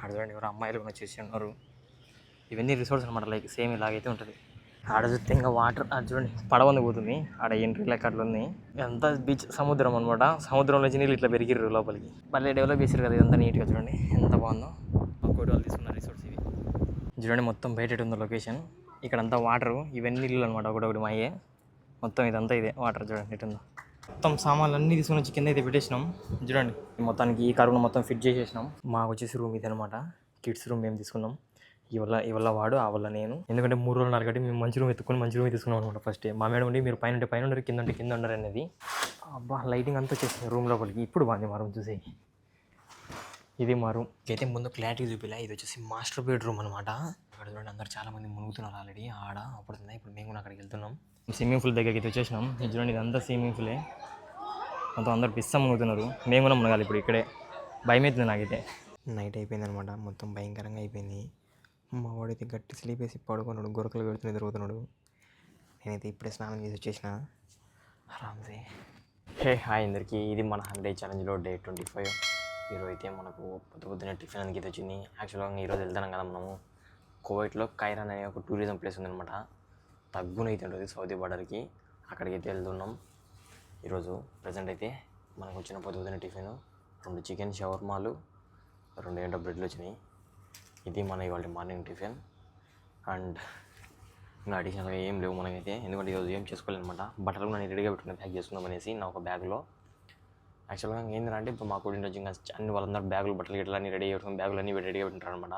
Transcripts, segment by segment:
ఆడ చూడండి ఎవరు అమ్మాయిలు కూడా వచ్చేసి ఉన్నారు. ఇవన్నీ రిసార్ట్స్ అనమాట, లైక్ సేమ్ ఇలాగైతే ఉంటుంది. ఆడ చూస్తే ఇంకా వాటర్ అది చూడండి పడవంది పోతుంది. ఆడ ఎంట్రీ లెక్క అట్లా ఉంది. ఇదంతా బీచ్ సముద్రం అనమాట. సముద్రంలో నీళ్ళు ఇట్లా పెరిగిర్రు లోపలికి. మళ్ళీ డెవలప్ చేసారు కదా, ఇదంతా నీట్గా చూడండి ఎంత బాగుందో. కోటి వాళ్ళు తీసుకున్న రిసార్ట్స్ ఇవి చూడండి. మొత్తం బయట ఉందో లొకేషన్. ఇక్కడంతా వాటరు, ఇవన్నీ ఇల్లు అనమాట, ఒకటొకటి మాయే. మొత్తం ఇదంతా ఇదే వాటర్ చూడండి ఎటుందో. మొత్తం సామాన్లు అన్నీ తీసుకొని వచ్చి కింద అయితే పెట్టేసినాం చూడండి. మొత్తానికి ఈ కరువును మొత్తం ఫిట్ చేసేసినాం. మాకు వచ్చేసి రూమ్ ఇది అనమాట, కిడ్స్ రూమ్ మేము తీసుకున్నాం. ఇవల్ల వాడు ఆ వల్ల నేను, ఎందుకంటే 3 రోజులు కాబట్టి మేము మంచి రూమ్ ఎత్తుకొని మంచి రూమ్ తీసుకున్నాం అనమాట. ఫస్ట్ మా మేడం ఉండి మీరు పైన పైన ఉండరు, కింద కింద ఉండరు అనేది. అబ్బా లైటింగ్ అంతా వచ్చేసింది రూమ్ లోపలికి. ఇప్పుడు బాగుంది మా రూమ్ చూసి. ఇది మా రూమ్ అయితే ముందు క్లారిటీ చూపిలే. ఇది వచ్చేసి మాస్టర్ బెడ్రూమ్ అనమాట. అక్కడ చూడండి అందరు చాలా మంది మునుగుతున్నారు ఆల్రెడీ. ఆడ అప్పుడుతుంది. ఇప్పుడు మేము కూడా అక్కడికి వెళ్తున్నాం. స్విమ్మింగ్ పూల్ దగ్గరికి అయితే వచ్చేసినాం. ఇది చూడండి ఇదంతా స్విమ్మింగ్ పూలే. మొత్తం అందరు పిస్సా మునుగుతున్నారు. మేము కూడా మునగాలి ఇప్పుడు. ఇక్కడే భయం అవుతుంది నాకైతే. నైట్ అయిపోయింది అనమాట, మొత్తం భయంకరంగా అయిపోయింది. మా వాడైతే గట్టి స్లీప్ వేసి పడుకున్నాడు, గొరకలు పెడుతూ నిద్రపోతున్నాడు. నేనైతే ఇప్పుడే స్నానం చేసి వచ్చేసిన ఆరామ్సే. హే హాయ్ అందరికీ, ఇది మన 100 ఛాలెంజ్లో డే 25. ఈరోజు అయితే మనకు పొద్దున్న టిఫిన్ అందుకే వచ్చింది. యాక్చువల్గా ఈరోజు వెళ్తున్నాం కదా మనము కువైట్లో కైరాన్ అనే ఒక టూరిజం ప్లేస్ ఉందన్నమాట. తగ్గునైతే ఉంటుంది సౌదీ బార్డర్కి, అక్కడికైతే వెళ్తున్నాం ఈరోజు. ప్రజెంట్ అయితే మనకు వచ్చిన పొద్దున్న టిఫిన్ 2 చికెన్ షవర్మాలు, 2 ఏంటో బ్రెడ్లు వచ్చినాయి. ఇది మన ఇవాళ మార్నింగ్ టిఫిన్. అండ్ ఇంకా అడిషనల్గా ఏం లేవు మనకైతే, ఎందుకంటే ఈరోజు ఏం చేసుకోలేనమాట. బట్టలు నేను రెడీగా పెట్టుకుని ప్యాక్ చేసుకుందాం అనేసి నా ఒక బ్యాగ్లో. యాక్చువల్గా ఏంటంటే ఇప్పుడు మా కూడా ఇంకా అన్ని వాళ్ళందరూ బ్యాగులు బట్టలు గిట్టలు అన్నీ రెడీ పెట్టుకుని బ్యాగులు అన్నీ రెడీగా పెట్టింటారు అనమాట.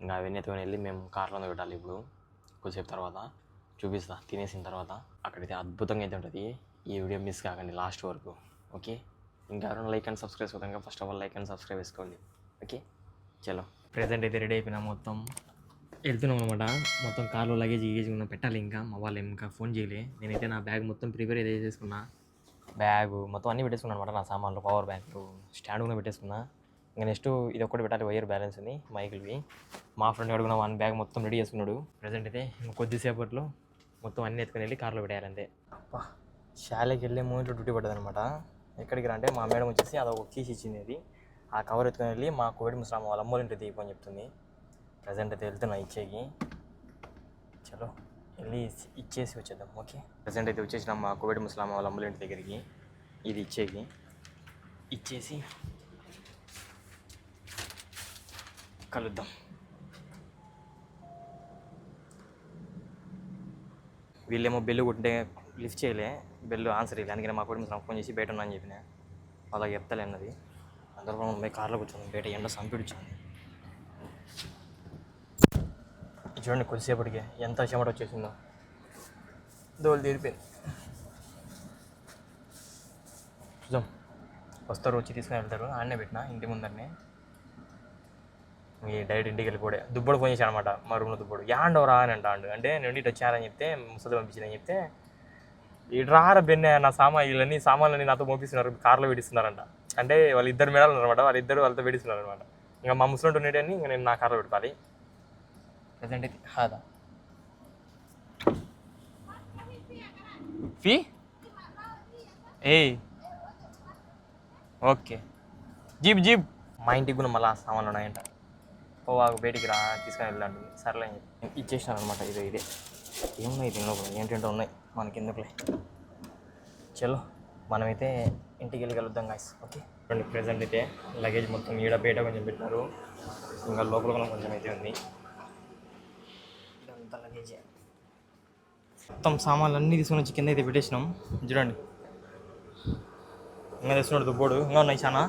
ఇంకా అవన్నీ ఎత్తుకొని వెళ్ళి మేము కార్లో పెట్టాలి. ఇప్పుడు కొద్దిసేపు తర్వాత చూపిస్తా తినేసిన తర్వాత. అక్కడైతే అద్భుతంగా అయితే ఉంటుంది. ఈ వీడియో మిస్ కాకండి లాస్ట్ వరకు, ఓకే? ఇంకా ఎవరైనా లైక్ అండ్ సబ్స్క్రైబ్ అవుతాం, first of all like and subscribe చేసుకోండి, ఓకే? చలో ప్రెజెంట్ అయితే రెడీ అయిపోయినా, మొత్తం వెళ్తున్నాం అనమాట. మొత్తం కార్లో లగేజ్ ఉన్న పెట్టాలి. ఇంకా మా వాళ్ళు ఇంకా ఫోన్ చేయలే. నేనైతే నా బ్యాగ్ మొత్తం ప్రిపేర్ అయితే చేసుకున్నా. బ్యాగు మొత్తం అన్నీ పెట్టేసుకున్నాను అనమాట. నా సామాన్లు, పవర్ బ్యాంకు, స్టాండ్ కూడా పెట్టేసుకున్నా. ఇంకా నెక్స్ట్ ఇది ఒక్కటి పెట్టాలి, వైర్ బ్యాలెన్స్ ఉంది మైకిల్వి. మా ఫ్రెండ్ అడుగున్నా 1 బ్యాగ్ మొత్తం రెడీ చేసుకున్నాడు. ప్రజెంట్ అయితే కొద్దిసేపట్లో మొత్తం అన్నీ ఎత్తుకొని వెళ్ళి కార్లో పెట్టేయాలంతే. శాలకి వెళ్ళే మూమెంట్లో డ్యూటీ పడ్డది అనమాట. ఎక్కడికి రంటే మా మేడం వచ్చేసి అదొక కీస్ ఇచ్చింది. అది ఆ కవర్ ఎత్తుకొని వెళ్ళి మా కోవిడ్ ముస్లాం వాళ్ళ అమ్మోళ్ళ ఇంటికి దిగిపోని చెప్తుంది. ప్రజెంట్ అయితే వెళ్తున్నా ఇచ్చేకి. చలో వెళ్ళి ఇచ్చేసి వచ్చేద్దాం, ఓకే? ప్రజెంట్ అయితే వచ్చేసినాం మా కోవిడ్ ముస్లాం వాళ్ళ అమ్మోళ్ళ ఇంటి దగ్గరికి. ఇది ఇచ్చేసి కలుద్దాం. వీళ్ళేమో బెల్లు కొట్టే లిఫ్ట్ చేయలే, బెల్లు ఆన్సర్ ఇవ్వలే. అందుకని మా కోవిడ్ ముస్లాం ఫోన్ చేసి బయట ఉన్నా అని చెప్పిన. అలాగే చెప్తాలే అన్నది. అందరూ మేము కార్లో కూర్చొని బయట ఎండ సంపిడిచ్చింది. చూడండి కొద్దిసేపటికి ఎంత చెమట వచ్చేసిందో. దోలు తీరిపోయింది. చూద్దాం, వస్తారు, వచ్చి తీసుకొని వెళ్తారు. ఆడనే పెట్టినా ఇంటి ముందరనే. ఈ డైరెక్ట్ ఇంటికి వెళ్ళిపోడే. దుబ్బడు ఫోన్ చేశాను అనమాట, మా రూమ్లో దుబ్బడు. యాండోరా అని అంటాడు. అంటే నేను ఇటు వచ్చారని చెప్తే, ముసలి పంపించిందని చెప్తే, ఇటు రార బెన్నే నా సామాన్లన్నీ నాతో పంపిస్తున్నారు, కార్లో పెట్టిస్తున్నారంట. అంటే వాళ్ళు 2 మేడాలు అనమాట, వాళ్ళతో పెట్టిస్తున్నారు అనమాట. ఇంకా మా ముసలి ఉండేటని ఇంకా నేను నా కార్లో పెట్టాలి. ప్రజెంట్ అయితే హాదా ఫీ ఓకే జీప్ మా ఇంటికి కూడా మళ్ళీ సామాన్లు ఉన్నాయంట. పోవాకు బయటికి రా తీసుకొని వెళ్ళండి. సర్లే ఇచ్చేసినాను అనమాట. ఇదే ఏమున్నాయి దీనిలో ఏంటంటే ఉన్నాయి మనకి ఎందుకులే. చలో మనమైతే ఇంటికి వెళ్ళి కలుద్దాం గాయ్స్, ఓకే? ప్రజెంట్ అయితే లగేజ్ మొత్తం ఈడ బయట కొంచెం పెట్టినారు. ఇంకా లోపల కూడా కొంచెం అయితే ఉంది. ఇదంతా లగేజే. మొత్తం సామాన్లు అన్నీ తీసుకొని వచ్చి కింద అయితే పెట్టేసినాం చూడండి. ఇంకా తెస్తున్నాడు దుబ్బోడు. ఇంకా ఉన్నాయి చాలా,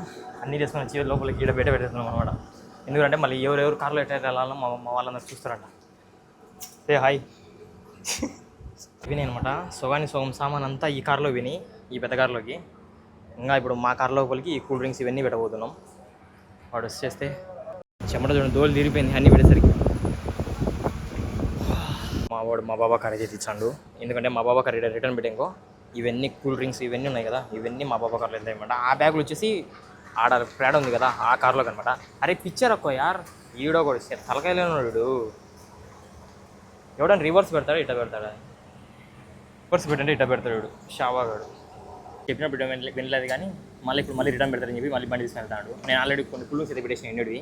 అన్నీ తీసుకొని వచ్చి లోపలికి ఈడ బయట పెట్టేస్తున్నాం అనమాట. ఎందుకంటే మళ్ళీ ఎవరెవరు కార్లో ఎట్లా వెళ్ళాలో మా వాళ్ళందరూ చూస్తారంట. హాయ్ విని అనమాట. సగం సామాన్ అంతా ఈ కార్లో విని, ఈ పెద్ద కార్లోకి. ఇంకా ఇప్పుడు మా కార్ లోపలికి ఈ కూల్ డ్రింక్స్ ఇవన్నీ పెట్టబోతున్నాం. వాడు వచ్చేస్తే చెమట చూడండి దోలు తీరిపోయింది అన్నీ పెట్టేసరికి. మా బాబా కార్ అయితే ఇచ్చాడు. ఎందుకంటే మా బాబా కార్ రిటర్న్ పెట్టాకో ఇవన్నీ కూల్ డ్రింక్స్ ఇవన్నీ ఉన్నాయి కదా, ఇవన్నీ మా బాబా కార్లో వెళ్తాయి అనమాట. ఆ బ్యాగులు వచ్చేసి ఆడ ప్యాడ్ ఉంది కదా ఆ కార్లోకి అనమాట. అరే పిక్చర్ అక్కో యార్, ఈడో కూడా తలకాయలో ఉన్నాడు. ఎవడని రివర్స్ పెడతాడు, ఇట్లా పెడతాడు. రివర్స్ పెట్టంటే ఇట్లా పెడతాడు షావాగాడు. చెప్పినప్పుడు వినలేదు కానీ మళ్ళీ ఇప్పుడు రిటర్న్ పెడతారని చెప్పి మళ్ళీ బండి తీసుకెళ్తాడు. నేను ఆల్రెడీ కొన్ని ఫుల్ అయితే పెట్టేసిన ఎండువి.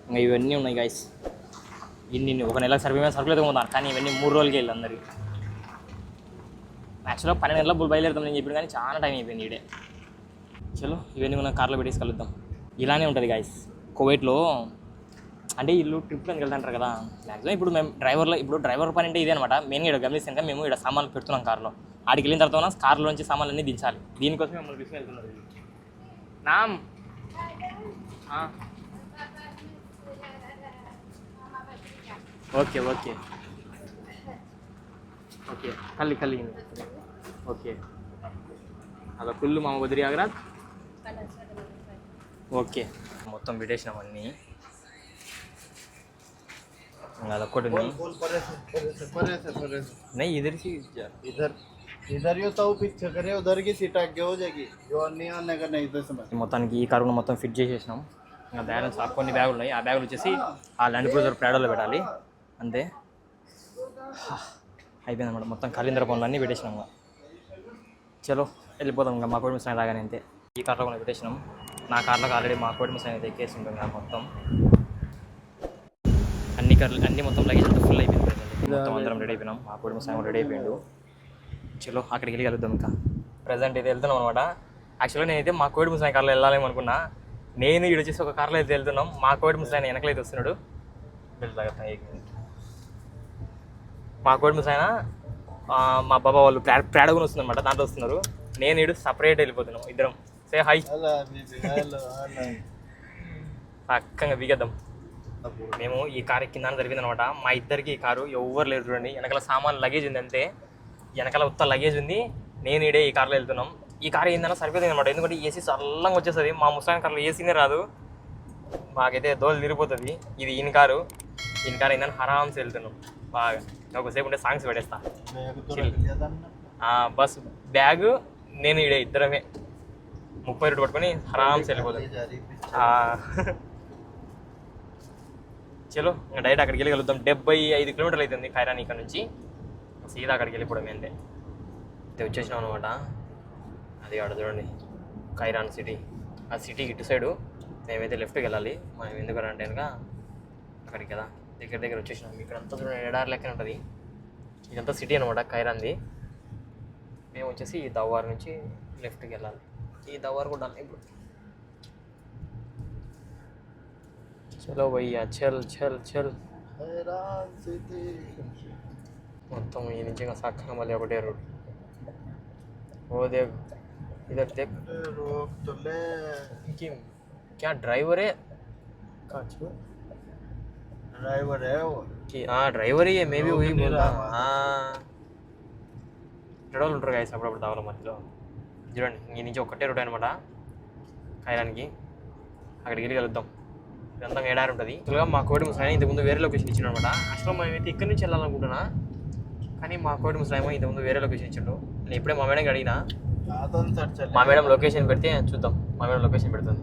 ఇంకా ఇవన్నీ ఉన్నాయి గైస్. ఇన్ని ఒక నెలకు సరిపోయిన సరుకులు అయితే ఉన్నారు, కానీ ఇవన్నీ 3 రోజులకి వెళ్ళి అందరికి. యాక్చువల్గా 12 గంటల బయలుదేరుతాం నేను చెప్పిన, కానీ చాలా టైం అయిపోయింది ఈడే. చలో ఇవన్నీ మనం కార్లో పెట్టేసి కలుద్దాం. ఇలానే ఉంటుంది గాయస్ కువైట్లో. అంటే ఇల్లు ట్రిప్లో వెళ్తుంటారు కదా మ్యాక్సిమం. ఇప్పుడు మేము డ్రైవర్ పని అంటే ఇదే అనమాట. మెయిన్గా ఇక్కడ గమనిస్తాక మేము ఇక్కడ సామాన్లు పెడుతున్నాం కార్లో. ఆడికి వెళ్ళిన తర్వాత కార్లో నుంచి సామాన్లు అన్నీ దించాలి. దీనికోసం మమ్మల్ని తీసుకుని వెళ్తున్నారు. నామ్ ఓకే ఓకే ఓకే కల్లి ఓకే అలా కుళ్ళు మామ బద్రి ఆగ్రా. ఓకే మొత్తం విడేసినాం అన్నీ. అదొక్కటి नहीं इधर से इधर इधर यो तो पिक्चर करे उधर की सीट आगे हो जाएगी जो नहीं आने का नहीं तो समझ మొత్తానికి ఈ కారును మొత్తం ఫిట్ చేసేసినాం. ఇంకా బ్యాలెన్స్ కొన్ని బ్యాగులు ఉన్నాయి. ఆ బ్యాగులు వచ్చేసి ఆ ల్యాండ్ క్రూజర్ ప్రాడోలో పెట్టాలి అంతే. అయిపోయింది అనమాట. మొత్తం కలింద్ర పనులన్నీ పెట్టేసినాం. చలో వెళ్ళిపోతాం. ఇంకా మా కోడి మిషన్ రాగానే అంతే. ఈ కార్లో కూడా పెట్టేసినాం. నా కార్లోకి ఆల్రెడీ మా కోడి మిషన్ అయితే ఎక్కేసి ఉంటుంది. మొత్తం అన్ని మొత్తం లగేజ్ అంతా ఫుల్ అయిపోయింది. మొత్తం అందరం రెడీ అయిపోయినాం. మా కోడి మిషన్ రెడీ అయిపోయాడు. చలో అక్కడికి వెళ్ళి కలుద్దాం. ఇంకా ప్రజెంట్ అయితే వెళ్తున్నాం అనమాట. యాక్చువల్గా నేనైతే మా కోడి మిషన్ కార్లో వెళ్ళాలేమో అనుకున్నా. నేను ఇక్కడ వచ్చేసి ఒక కార్లో అయితే వెళ్తున్నాం. మా కోడి మిషన్ ఆయన వెనకలైతే వస్తున్నాడు. మా కోడి మిషన్ ఆయన మా బాబా వాళ్ళు ప్రాడగుని వస్తుంది అనమాట. దాంట్లో వస్తున్నారు. నేను ఇటు సపరేట్ వెళ్ళిపోతున్నాం. ఇద్దరం సే హై పక్కంగా బిగేద్దాం. మేము ఈ కారు కింద జరిగింది అనమాట. మా ఇద్దరికి ఈ కారు ఎవ్వరు లేరు చూడండి. వెనకాల సామాన్ లగేజ్ ఉంది అంతే. వెనకాల ఉత్త లగేజ్ ఉంది. నేను ఈడే ఈ కార్లో వెళ్తున్నాం. ఈ కారు ఏందన్నా సరిపోతుంది అనమాట. ఎందుకంటే ఏసీ చల్లంగా వచ్చేస్తుంది. మా ముస్లాం కార్లో ఏసీనే రాదు. మాకైతే దోలు తిరిగిపోతుంది. ఇది ఈయన కారు ఏందని హరామ్స్ వెళ్తున్నాం. బాగా ఒకసేపు ఉంటే సాంగ్స్ పెట్టేస్తా. బస్ బ్యాగ్ నేను ఈడే ఇద్దరమే 30 రూపాయలు పట్టుకొని హరామ్స్ వెళ్ళిపోతుంది. చలో ఇంకా డైరెక్ట్ అక్కడికి వెళ్ళి కలుద్దాం. 75 కిలోమీటర్లు అవుతుంది ఖైరాన్ ఇక్కడ నుంచి. సీదా అక్కడికి వెళ్ళిపోవడం అంతే. అయితే వచ్చేసినాం అనమాట. అది ఆడ చూడండి ఖైరాన్ సిటీ. ఆ సిటీకి ఇటు సైడు మేమైతే లెఫ్ట్కి వెళ్ళాలి. మనం ఎందుకని అంటే కనుక అక్కడికి కదా దగ్గర వచ్చేసినాం. ఇక్కడ అంతా చూడండి ఎడారి లెక్కన ఉంటుంది. ఇదంతా సిటీ అనమాట ఖైరాన్ది. మేము వచ్చేసి ఈ దవ్వార్ నుంచి లెఫ్ట్కి వెళ్ళాలి. ఈ దవ్వార్ కూడా ఇప్పుడు చలో భయ్యా చల్ చల్ చల్. మొత్తం ఈ నుంచి ఇంకా సక్కగా మళ్ళీ ఒకటే రోడ్. ఓ దేవ్ ఇదర్ దేవ్ क्या ड्राइवर है? ड्राइवर है वो कि हाँ ड्राइवर ही है. मैं भी वही बोल रहा हूँ. हाँ ఉంటారు గాయస్ అప్పుడప్పుడు దావల మధ్యలో. చూడండి ఈ నుంచి ఒకటే రోడ్ అనమాట ఖైరాన్కి. అక్కడికి వెళ్ళి కలుద్దాం. ఇదంతా ఏడారి ఉంటుంది. యాక్చువల్గా మా కోడి ముసలాయన ఇంతకుముందు వేరే లొకేషన్ ఇచ్చాడు అనమాట. యాక్చువల్గా మేమైతే ఇక్కడి నుంచి వెళ్ళాలనుకుంటున్నా, కానీ మా కోడి ముసలాయమో ఇంతకుముందు వేరే లొకేషన్ ఇచ్చాడు. నేను ఇప్పుడే మా మేడంకి అడిగినా. మా మేడం లొకేషన్ పెడితే చూద్దాం. మా మేడం లొకేషన్ పెడుతుంది.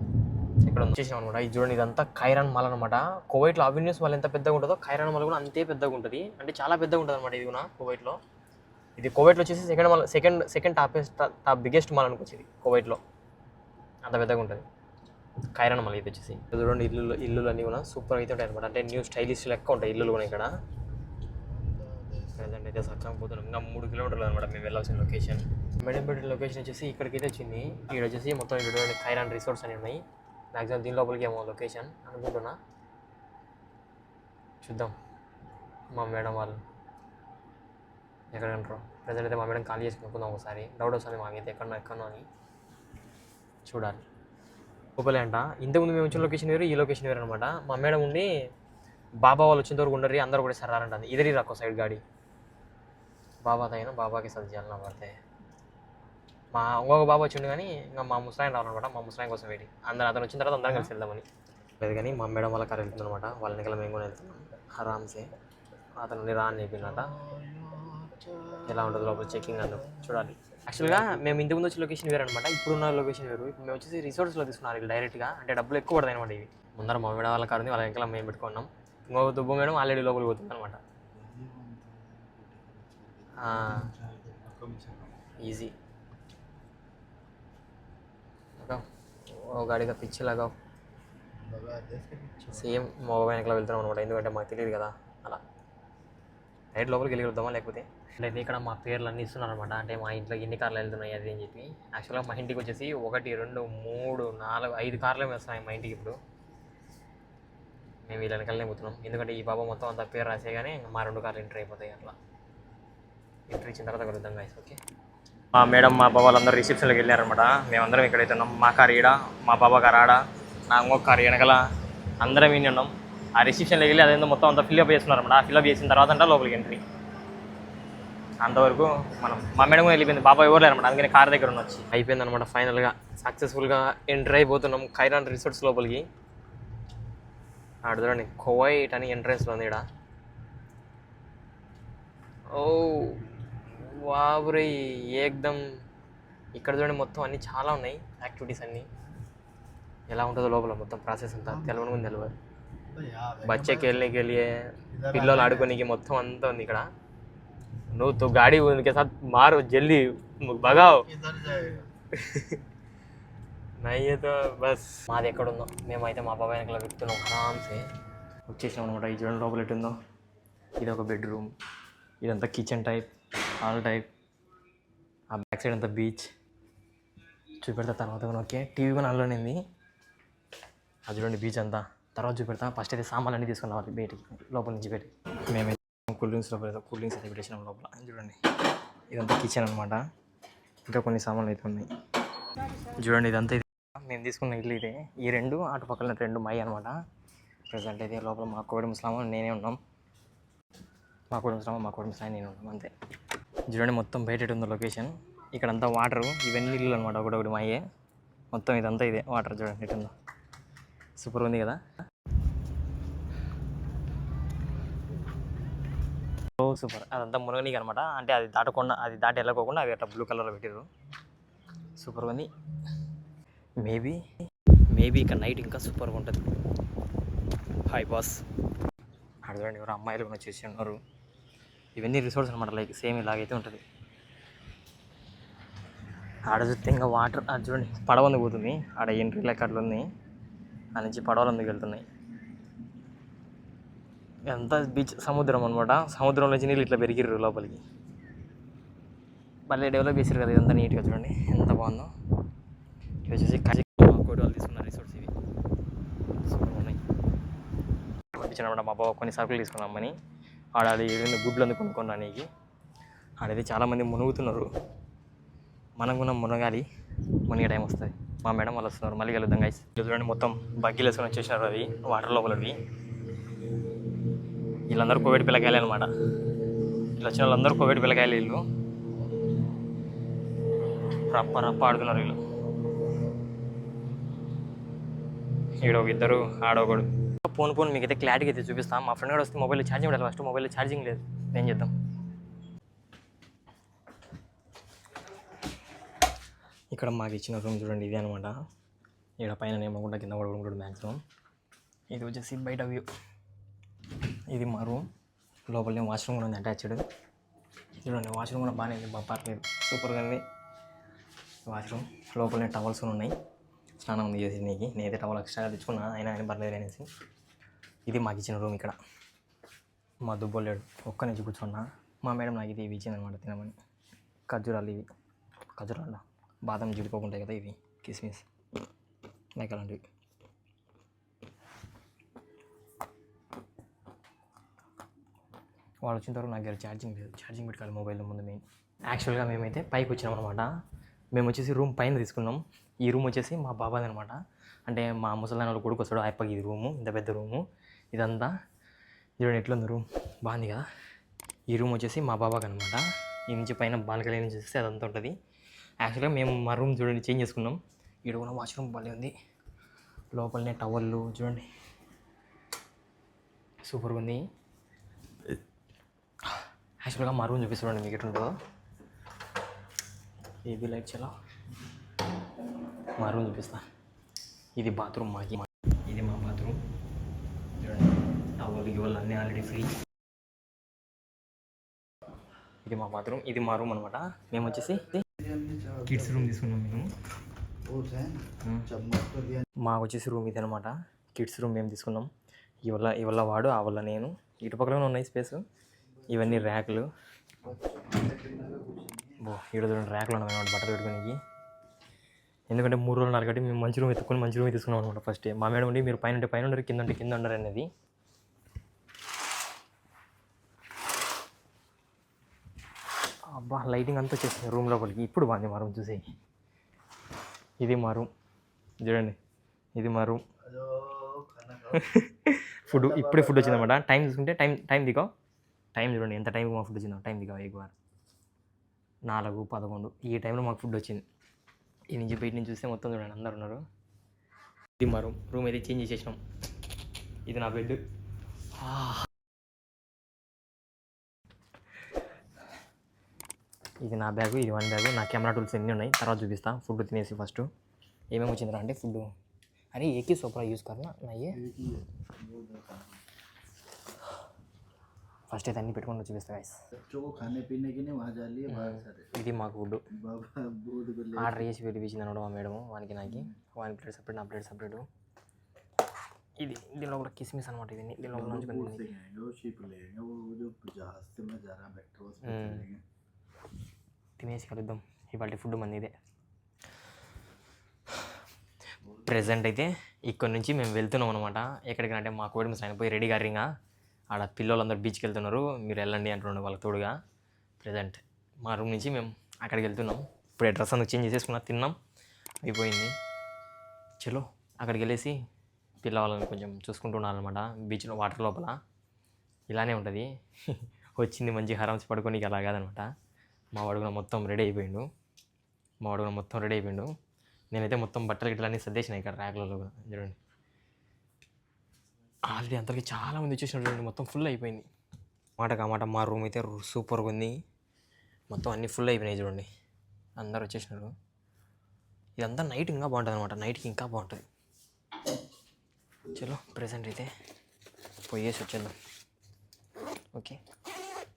ఇక్కడ వచ్చేసాం అనమాట. ఇది చూడండి ఇదంతా ఖైరాన్ మాల్ అనమాట. కువైట్లో అవెన్యూస్ మాల్ ఎంత పెద్దగా ఉంటుందో ఖైరాన్ మాల్ కూడా అంతే పెద్దగా ఉంటుంది. అంటే చాలా పెద్దగా ఉంటుంది అనమాట. ఇది కూడా కువైట్లో. ఇది కువైట్లో వచ్చేసి సెకండ్ టాప్ బిగ్గెస్ట్ మాల్ అనుకోవచ్చు ఇది కువైట్లో. అంత పెద్దగా ఉంటుంది ఖైరాన్ మాల్. ఇది వచ్చేసి చూడండి ఇల్లులు అన్నీ కూడా సూపర్ అయితే ఉంటాయి అనమాట. అంటే న్యూ స్టైలిష్ లెక్క ఉంటాయి ఇల్లులు కూడా ఇక్కడ. ప్రజెంట్ అయితే సక్కగా పోతున్నాం. ఇంకా 3 కిలోమీటర్లు అనమాట మేము వెళ్ళాల్సిన లొకేషన్. మెడంపేట లొకేషన్ వచ్చేసి ఇక్కడికైతే వచ్చింది. ఇక్కడ వచ్చేసి మొత్తం ఇక్కడ ఖైరాన్ రిసార్ట్స్ అని ఉన్నాయి. మ్యాక్సిమం దీని లోపలికి ఏమో లొకేషన్ అనుకుంటున్నా. చూద్దాం మా మేడం వాళ్ళు ఎక్కడ ఉంటారో. ప్రజెంట్ అయితే మా మేడం ఖాళీ చేసి కొనుక్కుందాం ఒకసారి. డౌట్ వస్తుంది మాకైతే ఎక్కడో అని చూడాలి. లోపలే అంట. ఇంతకుముందు మేము వచ్చిన లొకేషన్ వేరు, ఈ లొకేషన్ వేరు అనమాట. మా మేడం ఉండి బాబా వాళ్ళు వచ్చిన వరకు ఉండరు, అందరూ కూడా సరారంటుంది. ఇదరి రాకో సైడ్ గాడి బాబా తగిన బాబాకి సర్ది చేయాలన్నా పడితే. మా ఇంకొక బాబా వచ్చిండు, కానీ ఇంకా మా ముస్లాం రావాలన్నమాట. మా ముస్లాం కోసం వెయిట్. అతను వచ్చిన తర్వాత అందరం కలిసి వెళ్దామని. లేదు కానీ మా మేడం వాళ్ళ కారు వెళ్తుంది అనమాట. వాళ్ళ వెనకాల మేము కూడా వెళ్తున్నాం ఆరామ్సే. అతను రా అని చెప్పిందట. ఎలా ఉంటుంది లోపల చెకింగ్ అందుకు చూడాలి. యాక్చువల్గా మేము ఇంతకుముందు వచ్చే లొకేషన్ వేరు అనమాట. ఇప్పుడున్న లొకేషన్ వేరు. ఇప్పుడు మేము వచ్చేసి రిసార్ట్స్లో తీసుకున్నారు వీళ్ళు డైరెక్ట్గా. అంటే డబ్బులు ఎక్కువ పడతాయి అనమాట ఇవి. ముందర మా మేడం వాళ్ళ కారు ఉంది, వాళ్ళ వెనకాల మేము పెట్టుకున్నాం. ఇంకొక దుబ్బు మేడం ఆల్రెడీ లోపలికి పోతుంది అనమాట. ఈజీ ఓ గాడిగా పిచ్చి లాగా సేమ్ మగ వెనకలో వెళ్తున్నాం అనమాట, ఎందుకంటే మాకు తెలియదు కదా అలా. నైట్ లోపలికి వెళ్ళి వెళ్దామా లేకపోతే అయితే ఇక్కడ మా పేర్లు అన్నీ ఇస్తున్నారు అనమాట, అంటే మా ఇంట్లో ఎన్ని కార్లు వెళ్తున్నాయి అది అని చెప్పి. యాక్చువల్గా మా ఇంటికి వచ్చేసి 1 2 3 4 5 కార్లు వస్తున్నాయి మా ఇంటికి ఇప్పుడు. మేము వీళ్ళ వెనకాలనే పోతున్నాం, ఎందుకంటే ఈ బాబా మొత్తం అంతా పేరు రాసేగానే మా 2 కార్లు ఎంట్రీ అయిపోతాయి. అట్లా ఎంట్రీ ఇచ్చిన తర్వాత కలుద్దాం గైస్. ఓకే, మా మేడం మా బాబా వాళ్ళందరూ రిసెప్షన్లోకి వెళ్ళారనమాట. మేమందరం ఇక్కడైతే ఉన్నాం. మా కారు ఈడ, మా బాబా కారు ఆడ, నా ఇంకొక కారు వెనకాల, అందరం విని ఉన్నాం. ఆ రిసెప్షన్లోకి వెళ్ళి అదేందో మొత్తం అంతా ఫిల్అప్ చేస్తున్నారన్నమాట. ఆ ఫిల్అప్ చేసిన తర్వాత అంటే లోపలికి ఎంట్రీ. అంతవరకు మా మేడం వెళ్ళిపోయింది, బాబా ఎవరు లేరన్నమాట, అందుకని కార్ దగ్గర ఉండొచ్చు. అయిపోయింది అనమాట. ఫైనల్గా సక్సెస్ఫుల్గా ఎంట్రీ అయిపోతున్నాం ఖైరాన్ రిసార్ట్స్ లోపలికి. ఆడ చూడండి కువైట్ అని ఎంట్రన్స్లో ఉంది ఇక్కడ. ఓ వాబురే ఏకదమ్. ఇక్కడ చూడండి మొత్తం అన్నీ చాలా ఉన్నాయి, యాక్టివిటీస్ అన్నీ. ఎలా ఉంటుందో లోపల మొత్తం ప్రాసెస్ అంతా తెలియని తెలియదు. బచ్చేకి వెళ్ళకి వెళ్ళి పిల్లలు ఆడుకోనికి మొత్తం అంతా ఉంది ఇక్కడ. నువ్వు తో గాడి उनके साथ मारो जल्दी भगाओ నయ్యే తో బస్. మాది ఎక్కడుందో మేమైతే మా బాబాయ్ వెనకాల వెళ్తున్నాం ఆరామ్సే. వచ్చేసినాం అనమాట. ఈ చూడండి లోపల ఎట్టుందో. ఇది ఒక బెడ్రూమ్, ఇదంతా కిచెన్ టైప్, హాల్ టైప్. ఆ బ్యాక్ సైడ్ అంతా బీచ్ చూపెడతా తర్వాత. ఓకే, టీవీ కూడా అందులోనింది. అది చూడండి బీచ్ అంతా తర్వాత చూపెడతా. ఫస్ట్ అయితే సామాన్లు అన్నీ తీసుకుని రావాలి బయటికి, లోపల నుంచి బయటికి. మేమైతే కూల్ డ్రింక్స్ లోపల కూల్ డ్రింక్స్ అయితే పెట్టేసినాం లోపల. చూడండి ఇదంతా కిచెన్ అనమాట. ఇంకా కొన్ని సామాన్లు అయితే ఉన్నాయి. చూడండి ఇదంతా మేము తీసుకున్న ఇల్లు ఇదే. ఈ 2 అటు పక్కన 2 మై అనమాట. ప్రజెంట్ అయితే లోపల మా కోడి ముస్లామా నేనే ఉన్నాం. మా కోడి ముస్లామా నేను ఉన్నాం అంతే. చూడండి మొత్తం బయట ఉందో లొకేషన్. ఇక్కడంతా వాటరు, ఇవన్నీ ఇల్లు అనమాట, ఒకటి మాయే మొత్తం. ఇదంతా ఇదే వాటర్. చూడండి ఎటుందో, సూపర్ ఉంది కదా. ఓ సూపర్. అదంతా మునగనీకి అనమాట, అంటే అది దాటి వెళ్ళకోకుండా అవి అట్లా బ్లూ కలర్లో పెట్టారు. సూపర్గా ఉంది. మేబీ ఇక నైట్ ఇంకా సూపర్గా ఉంటుంది. Hi boss. అక్కడ చూడండి ఎవరు అమ్మాయిలు కూడా వచ్చేసి ఉన్నారు. ఇవన్నీ రిసార్ట్స్ అనమాట, లైక్ సేమ్ ఇలాగైతే ఉంటుంది. ఆడ చూస్తే ఇంకా వాటర్, అది చూడండి పడవ అందుకు పోతుంది. ఆడ ఎంట్రీ లెక్క అట్లా ఉంది, ఆ నుంచి పడవలు అందుకు వెళ్తున్నాయి. ఎంత బీచ్ సముద్రం అనమాట. సముద్రంలో నుంచి నీళ్ళు ఇట్లా పెరిగిర్రు లోపలికి. మళ్ళీ డెవలప్ చేసారు కదా ఇదంతా నీట్గా. చూడండి ఎంత బాగుందో. ఇది వచ్చేసి కోటి వాళ్ళు తీసుకున్న రిసార్ట్స్ ఇవి. సూపర్ ఉన్నాయి. పంపించినమాట మా బాబు కొన్ని సరుకులు తీసుకున్నామని. ఆడాలి గుడ్లు అందుకు కొనుక్కున్నా నీకు. ఆడైతే చాలామంది మునుగుతున్నారు. మనం కూడా మునగాలి, మునిగే టైం వస్తుంది. మా మేడం వాళ్ళు వస్తున్నారు, మళ్ళీ కలుద్దాం గైస్. చూడండి మొత్తం బగ్గీలు వేసుకొని వచ్చేసినారు అవి వాటర్ లోపలవి. వీళ్ళందరూ కోవిడ్ పిల్లకాయలే అనమాట. వీళ్ళు వచ్చిన వాళ్ళందరూ కోవిడ్ పిల్లకాయలు. వీళ్ళు రప్ప ఆడుతున్నారు వీళ్ళు. ఈడొక ఇద్దరు, ఆడొకడు. ఫోన్ మీకైతే క్లారిటీగా అయితే చూపిస్తాం. మా ఫ్రెండ్ కూడా వస్తే మొబైల్లో ఛార్జింగ్ పెట్టాలి. ఫస్ట్ మొబైల్లో ఛార్జింగ్ లేదు, ఏం చేద్దాం. ఇక్కడ మాకు ఇచ్చిన రూమ్ చూడండి ఇదే అనమాట. ఇక్కడ పైన నేమకుండా కింద పడుకుంటాడు మ్యాక్సిమం. ఇది వచ్చేసి బయట వ్యూ. ఇది మా రూమ్. లోపలనే వాష్రూమ్ కూడా ఉంది అటాచ్డ్. చూడండి వాష్రూమ్ కూడా బాగానే ఉంది, బాగా పర్లేదు, సూపర్గా ఉంది వాష్రూమ్. లోపలనే టవల్స్ ఉన్నాయి, స్నానం ఉంది చేసి నీకు. నేనైతే టవల్ ఎక్స్ట్రా తెచ్చుకున్నా, ఆయన పర్లేదు అనేసి. ఇది మాకు ఇచ్చిన రూమ్. ఇక్కడ మా దుబ్బోలేడు ఒక్క నుంచి కూర్చున్నా. మా మేడం నాకు ఇది ఇవి ఇచ్చింది అనమాట తినమని. ఖర్జూరాలు ఇవి, ఖర్జూరాలు బాదం జీడిపప్పు ఉంటాయి కదా, ఇవి కిస్మిస్ లైక్ అలాంటివి. వాళ్ళు వచ్చిన తర్వాత నాకు ఛార్జింగ్ లేదు, ఛార్జింగ్ పెట్టుకోవాలి మొబైల్లో ముందు మెయిన్. యాక్చువల్గా మేమైతే పైకి వచ్చినాం అనమాట. మేము వచ్చేసి రూమ్ పైన తీసుకున్నాం. ఈ రూమ్ వచ్చేసి మా బాబాది అనమాట. అంటే మా ముసలాయన వాళ్ళు కొడుకు వస్తాడు ఆయప్పకి ఇది రూము, ఇంత పెద్ద రూము ఇదంతా. చూడండి ఎట్లుంది రూమ్, బాగుంది కదా. ఈ రూమ్ వచ్చేసి మా బాబాకి అనమాట. ఈ నుంచి పైన బాల్కనీ నుంచి చూస్తే అదంతా ఉంటుంది. యాక్చువల్గా మేము మా రూమ్ చూడండి చేంజ్ చేసుకున్నాం. ఇక్కడ కూడా వాష్రూమ్ బాగా ఉంది. లోపలనే టవల్లు చూడండి సూపర్గా ఉంది. యాక్చువల్గా మా రూమ్ చూపిస్తుండండి మీకు ఎట్లుంటుందో. ఏబీ లైట్ చలో మా రూమ్ చూపిస్తా. ఇది బాత్రూమ్ మాకి, ఇది మా బాత్రూమ్. చూడండి టవల్ గివల్ అన్నీ ఆల్రెడీ ఫ్రీ. ఇది మా బాత్రూమ్, ఇది మా రూమ్ అనమాట. మేము వచ్చేసి కిడ్స్ రూమ్ తీసుకున్నాం మేము. మాకు వచ్చేసి రూమ్ ఇది అనమాట. కిడ్స్ రూమ్ మేము తీసుకున్నాం. ఇవల్ల వాడు, ఆ వల్ల నేను. ఇటుపక్కలనే ఉన్నాయి స్పేస్. ఇవన్నీ ర్యాకులు. ఇక్కడ చూడండి ర్యాకులు ఉన్నాయి బట్టలు పెట్టుకోనికి. ఎందుకంటే 3 రోజులు 4 గంటలు మేము మంచి రూమ్ ఎత్తుకొని మంచి రూమ్ తీసుకున్నాం అనమాట. ఫస్ట్ మా మేడం ఉండి మీరు పైన ఉంటే పైన ఉండరు, కింద ఉంటే కింద ఉండరు అనేది. అబ్బా లైటింగ్ అంతా వచ్చేసింది రూమ్ లోపలికి. ఇప్పుడు బాగుంది మా రూమ్ చూసి. ఇది మా రూమ్ చూడండి, ఇది మా రూమ్. ఫుడ్ ఇప్పుడే ఫుడ్ వచ్చిందన్నమాట. టైం చూసుకుంటే టైం దిగో, టైం చూడండి ఎంత టైంకి మా ఫుడ్ వచ్చిందో. టైం దిగో ఎక్కువ 4:11 ఈ టైంలో మాకు ఫుడ్ వచ్చింది. ఈ నుంచి బయట నుంచి చూస్తే మొత్తం చూడండి అందరు ఉన్నారు. ఇది మా రూమ్ అయితే చేంజ్ చేసేసినాం. ఇది నా బెడ్. ఇది నా బ్యాగు, ఇది 1 బ్యాగు. నా కెమెరా టూల్స్ ఎన్ని ఉన్నాయి తర్వాత చూపిస్తాను. ఫుడ్ తినేసి ఫస్ట్ ఏమేమి వచ్చిందిరా అంటే ఫుడ్. अरे एक ही सोपड़ा यूज़ करना ना ये ఫస్ట్ అయితే అన్ని పెట్టుకొని చూపిస్తా గైస్. ఇది మాకు ఫుడ్ ఆర్డర్ చేసి పెట్టించింది అనమాట మా మేడము. వానికి నాకు 1 ప్లేట్ సపరేట్, నా ప్లేట్ సపరేట్. ఇది దీనిలో కూడా కిస్మిస్ అనమాట. ఇది దీనిలో తినేసి కలుద్దాం. ఇవాళ ఫుడ్ మంది ఇదే. ప్రెజెంట్ అయితే ఇక్కడ నుంచి మేము వెళ్తున్నాం అనమాట. ఎక్కడికంటే మా కోడి మిస్ అయిపోయి రెడీ గారింగా ఆడ పిల్లలందరూ బీచ్కి వెళ్తున్నారు, మీరు వెళ్ళండి అంటున్నాడు వాళ్ళకి తోడుగా. ప్రెజెంట్ మా రూమ్ నుంచి మేము అక్కడికి వెళ్తున్నాం. ఇప్పుడే డ్రెస్ అందుకు చేంజ్ చేసేసుకున్నా, తిన్నాం, అయిపోయింది. చలో అక్కడికి వెళ్ళేసి పిల్లవాళ్ళని కొంచెం చూసుకుంటూ ఉండాలన్నమాట. బీచ్లో వాటర్ లోపల ఇలానే ఉంటుంది. వచ్చింది మంచి హరామ్స్ పడుకొని అలా కాదనమాట. మా వాడుగున మొత్తం రెడీ అయిపోయిండు. నేనైతే మొత్తం బట్టలు గిట్టలన్నీ సర్దేసినాయి ఇక్కడ ర్యాక్లలో కూడా. చూడండి ఆల్రెడీ అంతకి చాలామంది వచ్చేసినారు చూడండి. మొత్తం ఫుల్ అయిపోయింది. మాట మా రూమ్ అయితే సూపర్గా ఉంది. మొత్తం అన్నీ ఫుల్ అయిపోయినాయి చూడండి. అందరు వచ్చేసినారు. ఇదంతా నైట్ ఇంకా బాగుంటుంది అనమాట. నైట్కి ఇంకా బాగుంటుంది. చలో ప్రెజెంట్ అయితే పోయేసి వచ్చేద్దాం. ఓకే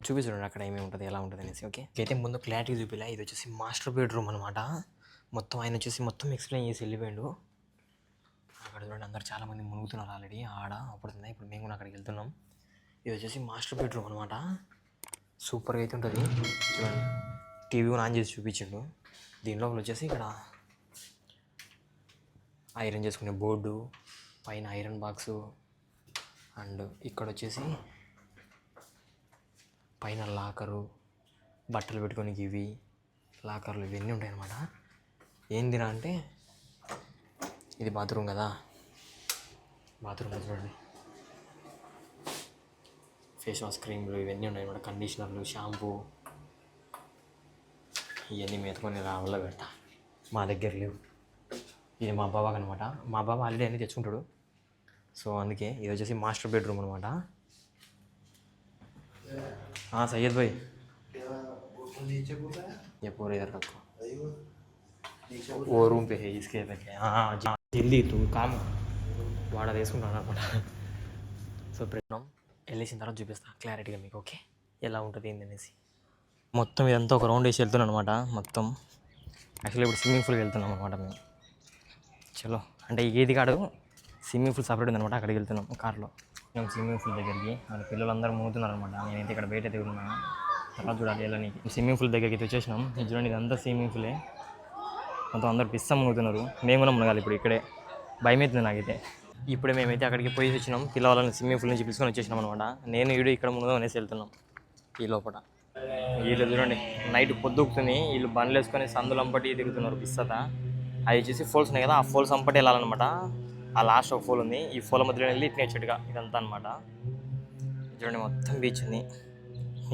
చూపించండి అక్కడ ఏమేమి ఉంటుంది, ఎలా ఉంటుంది అనేసి. ఓకే అయితే ముందు క్లారిటీ చూపిలా. ఇది వచ్చేసి మాస్టర్ బెడ్రూమ్ అనమాట. మొత్తం ఆయన వచ్చేసి మొత్తం ఎక్స్ప్లెయిన్ చేసి వెళ్ళిపోయాడు. అక్కడ చూడండి అందరు చాలామంది మునుగుతున్నారు ఆల్రెడీ. అప్పుడుతుంది. ఇప్పుడు మేము కూడా అక్కడికి వెళ్తున్నాం. ఇది వచ్చేసి మాస్టర్ బెడ్రూమ్ అనమాట. సూపర్గా అయితే ఉంటుంది. చూడండి టీవీ కూడా ఆన్ చేసి చూపించిండు. దీనిలో వచ్చేసి ఇక్కడ ఐరన్ చేసుకునే బోర్డు, పైన ఐరన్ బాక్సు, అండ్ ఇక్కడ వచ్చేసి పైన లాకరు, బట్టలు పెట్టుకోనికి ఇవి లాకర్లు ఇవన్నీ ఉంటాయి అన్నమాట. ఏందిరా అంటే ఇది బాత్రూమ్ కదా. బాత్రూమ్ చూడండి ఫేస్ వాష్ క్రీమ్లు ఇవన్నీ ఉన్నాయి అన్నమాట. కండిషనర్లు, షాంపూ ఇవన్నీ మెతుకొని రావాల పెడతా. మా దగ్గర లేవు. ఇది మా బాబాకి అనమాట. మా బాబా ఆల్రెడీ అన్నీ తెచ్చుకుంటాడు. సో అందుకే ఇది వచ్చేసి మాస్టర్ బెడ్రూమ్ అనమాట. సయ్యద్ భాయ్ ये पूरे इधर रखो, वो रूम पे है इसके पे. జల్దీ తూ కామ్ వాడ వేసుకుంటాను అనమాట. సో ప్రయత్నం వెళ్ళేసిన తర్వాత చూపిస్తాను క్లారిటీగా మీకు. ఓకే ఎలా ఉంటుంది ఏంటి అనేసి. మొత్తం ఇదంతా ఒక రౌండ్ వేసి వెళ్తున్నాను అనమాట. మొత్తం యాక్చువల్లీ ఇప్పుడు స్విమ్మింగ్ పూల్కి వెళ్తున్నాం అనమాట మేము. చలో అంటే ఏది కాదు, స్విమ్మింగ్ పూల్ సపరేట్ ఉందనమాట. అక్కడికి వెళ్తున్నాం కార్లో. మేము స్విమ్మింగ్ పూల్ దగ్గరికి వాళ్ళ పిల్లలందరూ మూగుతున్నారు అనమాట. నేనైతే ఇక్కడ బయట తిరుగుతున్నాను. తర్వాత చూడాలి వెళ్ళడానికి. స్విమ్మింగ్ పూల్ దగ్గరికి అయితే వచ్చేసినాం. చూడండి ఇదంతా స్విమ్మింగ్ పూలే. మొత్తం అందరు పిస్సం మునుగుతున్నారు. మేము కూడా మునగాలి ఇప్పుడు. ఇక్కడే భయం అవుతుంది నాకైతే. ఇప్పుడే మేమైతే అక్కడికి పోయి వచ్చినాం. పిల్లవాళ్ళని స్విమ్మింగ్ పూల్ నుంచి పిలుచుకొని వచ్చేసినాం అనమాట. నేను వీడు ఇక్కడ మునుగం అనేసి వెళ్తున్నాం. ఈ లోపల వీళ్ళు చూడండి నైట్ పొద్దుకుతుంది. వీళ్ళు బండ్లు వేసుకొని సందులంపటి తిరుగుతున్నారు పిస్తత. అవి వచ్చేసి ఫోల్స్ ఉన్నాయి కదా, ఆ ఫోల్స్ అంపటి వెళ్ళాలన్నమాట. ఆ లాస్ట్ ఒక ఫోల్ ఉంది. ఈ ఫోల్ మధ్యలో వెళ్ళి ఇట్నే చెట్టుగా ఇదంతా అనమాట. చూడండి మొత్తం బీచ్ ఉంది.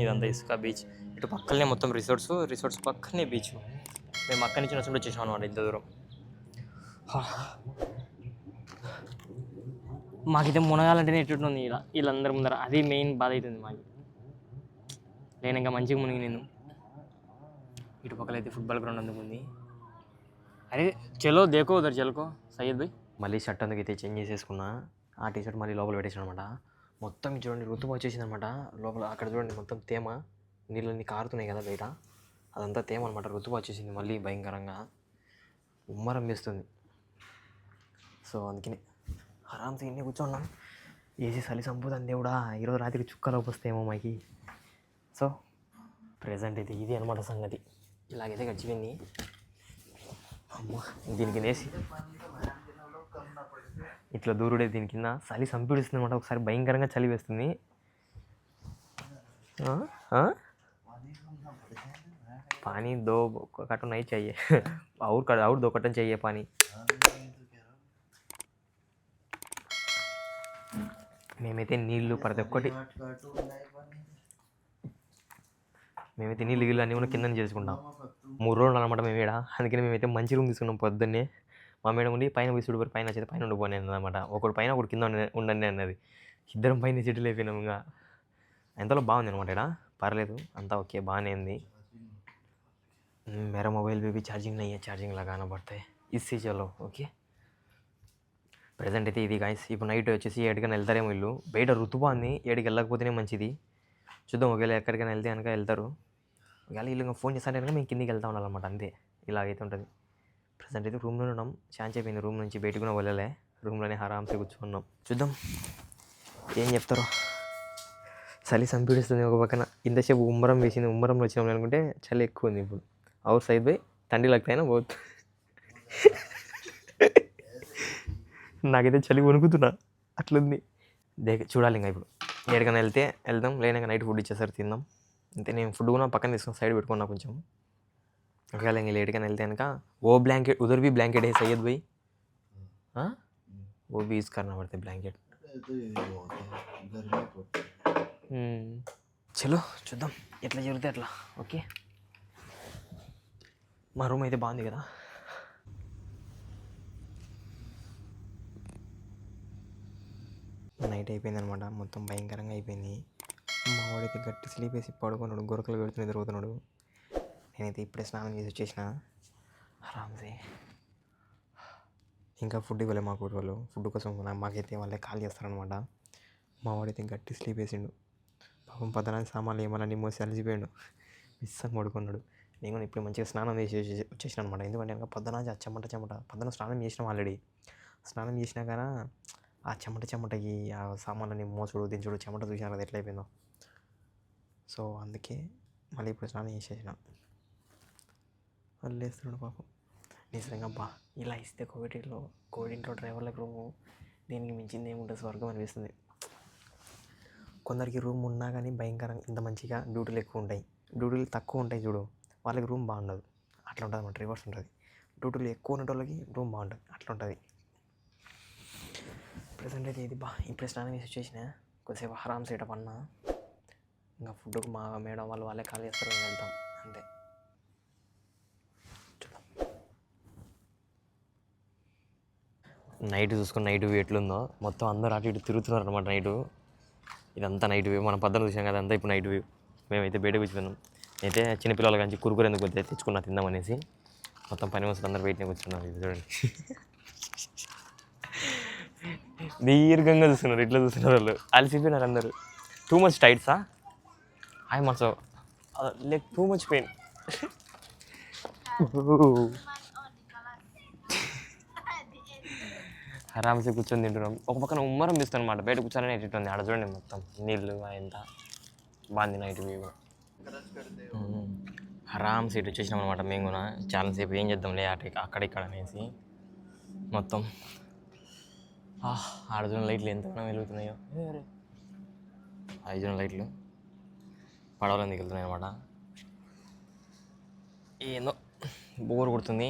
ఇదంతా ఇసుక బీచ్. ఇటు పక్కనే మొత్తం రిసార్ట్స్ పక్కనే బీచ్. మేము అక్కడి నుంచి నచ్చుకుంటూ వచ్చేసాం అనమాట ఇంత దూరం. మాకైతే మునగాలంటేనే ఎట్టుంటుంది ఇలా వీళ్ళందరి ముందర. అది మెయిన్ బాధ అవుతుంది మాకు. నేను ఇంకా మంచిగా మునిగి నేను. ఇటు పక్కల అయితే ఫుట్బాల్ గ్రౌండ్ అందుకు ఉంది. అరే చలో దేకో ఉదర్ చల్కో సయ్యద్ భాయ్. మళ్ళీ షర్ట్ అందుకు అయితే చేంజ్ చేసేసుకున్నా. ఆ టీషర్ట్ మళ్ళీ లోపల పెట్టేసాను అనమాట. మొత్తం చూడండి ఋతువు వచ్చేసింది అనమాట లోపల. అక్కడ చూడండి మొత్తం తేమ, నీళ్ళన్నీ కారుతున్నాయి కదా బయట, అదంతా తేమ అనమాట. ఋతువు వచ్చేసింది మళ్ళీ భయంకరంగా ఉమ్మరం వేస్తుంది. సో అందుకనే ఆరామ్సే ఇన్ని కూర్చోన్నాం. ఏసీ చలి సంపుతుంది దేవుడా. ఈరోజు రాత్రికి చుక్కలు వస్తాయేమో మాకి. సో ప్రజెంట్ అయితే ఇది అనమాట సంగతి. ఇలాగైతే గడిచిపోయింది. అమ్మ దీనికి నేసి ఇట్లా దూరుడే దీని కింద చలి సంపిడుస్తుంది అనమాట. ఒకసారి భయంకరంగా చలి వేస్తుంది. पानी 2 कार्टून नहीं चाहिए और 2 कार्टून चाहिए पानी. మేమైతే నీళ్ళు ప్రతి ఒక్కటి మేమైతే నీళ్ళు గిళ్ళు అన్నీ కూడా కింద చేసుకుంటాం. 3 రోజులు అనమాట మేము ఇక్కడ. అందుకని మేమైతే మంచి రూమ్ తీసుకున్నాం. పొద్దున్నే మా మేడం ఉండి పైన పోయి చూడు పైన వచ్చేది పైన ఉండిపోయి అనమాట. ఒకటి పైన ఒకటి కింద ఉండండి అన్నది. ఇద్దరం పైన చెట్లు అయిపోయినాం. ఇంకా ఎంతలో బాగుంది అనమాట. ఇక్కడ పర్లేదు అంతా ఓకే బాగానే ఉంది. मेरा मोबाइल पे भी चार्जिंग नहीं है, चार्जिंग लगाना पड़ता है. इससे चलो ఓకే. ప్రజెంట్ అయితే ఇది గాయస్. ఇప్పుడు నైట్ వచ్చేసి 7కైనా వెళ్తారేమో వీళ్ళు. బయట ఋతుబాంది 7కి వెళ్ళకపోతేనే మంచిది. చూద్దాం. ఒకవేళ ఎక్కడికైనా వెళ్తే కనుక వెళ్తారు. ఒకవేళ వీళ్ళు ఇంకా ఫోన్ చేస్తారంటే కనుక మేము కిందికి వెళ్తా ఉండాలన్నమాట. అంతే ఇలాగైతే ఉంటుంది. ప్రజెంట్ అయితే రూమ్లో ఉన్నాం. ఛాన్స్ అయిపోయింది రూమ్ నుంచి బయటకు కూడా వెళ్ళలే. రూమ్లోనే ఆరామ్సే కూర్చున్నాం. చూద్దాం ఏం చెప్తారో. చలి సంపీడిస్తుంది ఒక పక్కన. ఇంతసేపు ఉమ్మరం వేసింది. ఉమ్మరంలో వచ్చినాం అనుకుంటే చలి ఎక్కువ ఉంది ఇప్పుడు. और साइड पे ठंडी लगता है ना बहुत. నాకైతే చలి వణుకుతున్నా అట్లుంది. చూడాలి ఇంకా ఇప్పుడు. ఎక్కడికైనా వెళ్తే వెళ్దాం. లేనాక నైట్ ఫుడ్ ఇచ్చేసరికి తిందాం. అంతే. నేను ఫుడ్ కూడా పక్కన తీసుకొని సైడ్ పెట్టుకున్నా కొంచెం. ఒకవేళ ఇంకా ఎక్కడికైనా వెళ్తే కనుక वो ब्लैंकेट उधर भी ब्लैंकेट है सैयद भाई. हाँ वो भी यूज़ करना पड़ता है ब्लैंकेट. చలో చూద్దాం ఎట్లా జరిగితే అట్లా. ఓకే. మా రూమ్ అయితే బాగుంది కదా. నైట్ అయిపోయింది అనమాట. మొత్తం భయంకరంగా అయిపోయింది. మా వాడైతే గట్టి స్లీప్ వేసి పడుకున్నాడు. గొరకలు పెడుతున్న తిరుగుతున్నాడు. నేనైతే ఇప్పుడే స్నానం చేసి వచ్చేసిన ఆరామ్సే. ఇంకా ఫుడ్ ఇవ్వలే మాకు వాళ్ళు. ఫుడ్ కోసం మాకైతే వాళ్ళే కాల్ చేస్తారనమాట. మా వాడైతే గట్టి స్లీప్ వేసిండు. పాపం పదనాది సామాన్లు ఏమన్నా మోసి అలసిపోయాడు. మిస్సని పడుకున్నాడు. నేను ఇప్పుడు మంచిగా స్నానం చేసి వచ్చేసిన అనమాట. ఎందుకంటే కనుక పొద్దున చెమట పొద్దున స్నానం చేసినాం ఆల్రెడీ. స్నానం చేసినా కానీ ఆ చెమటకి ఆ సామాన్లని మోసుడు దించుడు చెమట చూసినా కదా ఎట్లా అయిపోయిందో. సో అందుకే మళ్ళీ ఇప్పుడు స్నానం చేసేసిన. వాళ్ళు వేస్తున్నాడు పాపం. నిజంగా ఇలా ఇస్తే కోవిడ్ ఇంట్లో డ్రైవర్లకు రూము దీనికి మించింది ఏముంటుంది. స్వర్గం అనిపిస్తుంది. కొందరికి రూమ్ ఉన్నా కానీ భయంకరంగా ఇంత మంచిగా డ్యూటీలు ఎక్కువ ఉంటాయి. డ్యూటీలు తక్కువ ఉంటాయి చూడు, వాళ్ళకి రూమ్ బాగుండదు. అట్లా ఉంటుంది అన్నమాట. రివర్స్ ఉంటుంది. డ్యూటీలు ఎక్కువ ఉన్న వాళ్ళకి రూమ్ బాగుంటుంది. అట్లా ఉంటుంది. ప్రజెంట్ అయితే ఇది ఇప్పుడే స్నానం చేసి వచ్చేసిన. కొద్దిసేపు ఆరామ్స్ ఇట పన్నా. ఇంకా ఫుడ్కు మా మేడం వాళ్ళే కాల్ చేస్తారు. వెళ్తాం అంతే. నైట్ చూసుకుని నైట్ వ్యూ ఎట్లుందో. మొత్తం అందరూ అటు ఇటు తిరుగుతున్నారు అనమాట నైటు. ఇదంతా నైట్ వ్యూ. మనం పద్దలు చూసాం కదా, అంతా ఇప్పుడు నైట్ వ్యూ. మేమైతే బయట కూర్చున్నాం. అయితే చిన్నపిల్లల కానీ కురుకురు ఎందుకు వద్ద తెచ్చుకున్నా తిందామనేసి మొత్తం పని మనుషులు అందరూ బయటనే కూర్చున్నారు. ఇది చూడండి. దీర్ఘంగా చూస్తున్నారు. ఇట్లా చూస్తున్నారు వాళ్ళు. అలసిపోయినారు అందరూ. టూ మచ్ టైట్సా I much like too much pain. ఆరామ్సే కూర్చొని తింటున్నాం. ఒక పక్కన ఉమ్మరం తీస్తాను అనమాట. బయట కూర్చొని ఎట్టుంది ఆడ చూడండి. మొత్తం నీళ్ళు ఎంత బాగుంది నైట్ వ్యూ. ఆరామ్సే ఇటు వచ్చేసినాం అనమాట. మేము కూడా చాలాసేపు ఏం చేద్దాంలే అక్కడ ఇక్కడ అనేసి మొత్తం ఆడజన లైట్లు ఎంతగానో వెలుగుతున్నాయో. 5 జన లైట్లు పడవలో దిగులుతున్నాయి అనమాట. ఏందో బోర్ కొడుతుంది.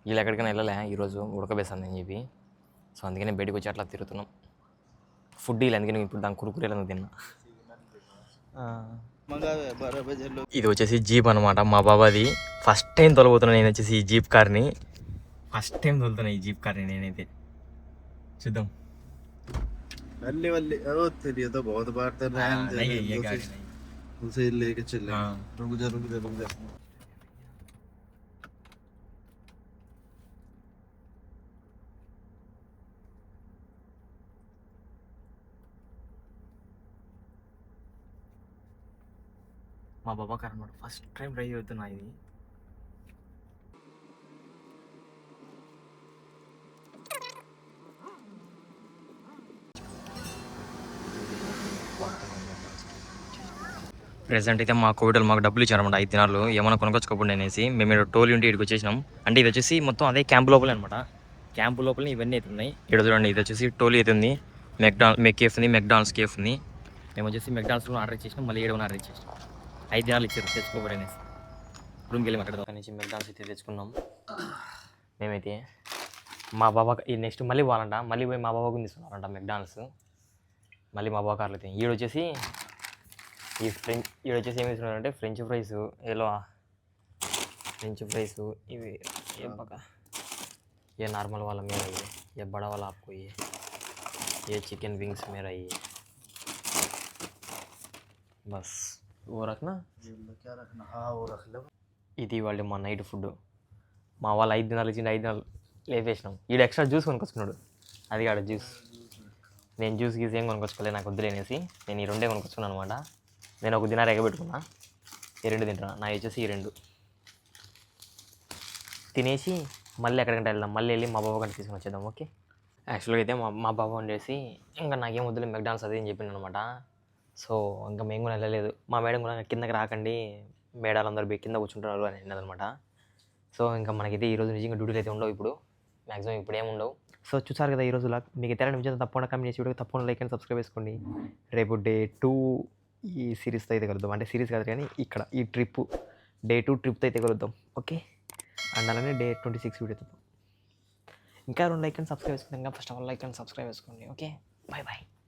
వీళ్ళు ఎక్కడికైనా వెళ్ళలే ఈరోజు ఉడకబేస్తుంది అని చెప్పి. సో అందుకనే బయటకు వచ్చి అట్లా తిరుగుతున్నాం. ఫుడ్ వీళ్ళు అందుకని ఇప్పుడు దాని కురుకురేలను తిన్నా. ఇది వచ్చేసి జీప్ అనమాట. మా బాబాది. ఫస్ట్ టైం తొలబోతున్నాను నేను వచ్చేసి ఈ జీప్ కార్ని. ఫస్ట్ టైం తోలుతున్నా ఈ జీప్ కార్ని నేనైతే. చూద్దాం. మా బాబా కార్ అనమాట. ఫస్ట్ టైం ట్రై అవుతున్నా ఇది. ప్రెసెంట్ అయితే మా కోవిడ్ మాకు డబ్బులు ఇచ్చారనమాట 5 దినాలు ఏమైనా కొనుక్కొచ్చుకోకుండా అనేసి మేము ఇక్కడ టోల్ యూనిట్ ఇక్కడికి వచ్చేసినాం. అంటే ఇది వచ్చేసి మొత్తం అదే క్యాంప్ లోపలే అనమాట. క్యాంప్ లోపల ఇవన్నీ అయితే ఉన్నాయి. ఇక్కడ చూడండి, ఇది వచ్చేసి టోల్ అయితే ఉంది, మెక్ ఉంది, మెక్డానల్స్ కేఫ్ ఉంది. మేము వచ్చేసి మెక్డానల్స్లో ఆర్డర్ చేసినాం, మళ్ళీ ఏడో ఆర్డర్ చేసినాం. 5 దినాలు ఇచ్చారు తెచ్చుకోబడి అనేసి. రూమ్కి వెళ్ళి అక్కడ నుంచి మెక్డానల్స్ అయితే తెచ్చుకున్నాం. మేమైతే మా బాబా ఈ నెక్స్ట్ మళ్ళీ పోవాలంట, మళ్ళీ పోయి మా బాబాకు తీసుకున్నారంట మెక్డానల్స్. మళ్ళీ మా బాబా కార్లు అయితే ఈడొచ్చేసి ఈడొచ్చేసి ఏమి తీసుకున్నారంటే ఫ్రెంచ్ ఫ్రైస్, ఫ్రెంచ్ ఫ్రైస్ ఇవి ఏ బాగా ये नॉर्मल वाला मेरा ये बड़ा वाला आपको ये चिकन विंग्स मेरा ये बस वो रखना क्या रखना हाँ वो रख लो. ఇది వాళ్ళు మా నైట్ ఫుడ్. మా వాళ్ళు 5 దినాలు ఇచ్చిండు, 5 దినాలు లేపేసినాం. ఈడు ఎక్స్ట్రా జ్యూస్ కొనుక్కొచ్చుకున్నాడు, అది కాడ జ్యూస్. నేను జ్యూస్ గీస్ ఏం కొనుక్కొచ్చుకోలేదు, నాకు వద్దులేనేసి నేను ఈ రెండే కొనుక్కొచ్చుకున్నాను అనమాట. నేను ఒక దినారు ఎగబెట్టుకున్నా, ఈ 2 తింటున్నా. నా వచ్చేసి ఈ 2 తినేసి మళ్ళీ ఎక్కడికంటే వెళ్దాం, మళ్ళీ వెళ్ళి మా బాబా కంటే తీసుకొని వచ్చేద్దాం. ఓకే. యాక్చువల్గా అయితే మా బాబా ఉండేసి ఇంకా నాకేం వద్దులే మెక్డానల్స్ అది అని చెప్పిండు అనమాట. సో ఇంకా మేము కూడా వెళ్ళలేదు. మా మేడం కూడా కిందకి రాకండి, మేడాలందరూ కింద కూర్చుంటున్నారు అని అన్నదనమాట. సో ఇంకా మనకైతే ఈరోజు నిజంగా డ్యూటీలు అయితే ఉండవు, ఇప్పుడు మ్యాక్సిమం ఇప్పుడు ఏమి ఉండవు. సో చూసారు కదా ఈరోజు మీకు తెలంగాణ విషయం తప్పకుండా కమెంట్ చేసి వీడియోకి తప్పకుండా లైక్ అండ్ సబ్స్క్రైబ్ చేసుకోండి. రేపు Day 2 ఈ సిరీస్తో అయితే కలుద్దాం. అంటే సిరీస్ కాదు కానీ ఇక్కడ ఈ Day 2 ట్రిప్తో అయితే కలుద్దాం. ఓకే. అండ్ అలానే Day 26 వీడియోతో. ఇంకా 2 లైక్ అండ్ సబ్స్క్రైబ్ చేసుకుంటాం. ఇంకా first of all like and subscribe చేసుకోండి. Okay, bye bye.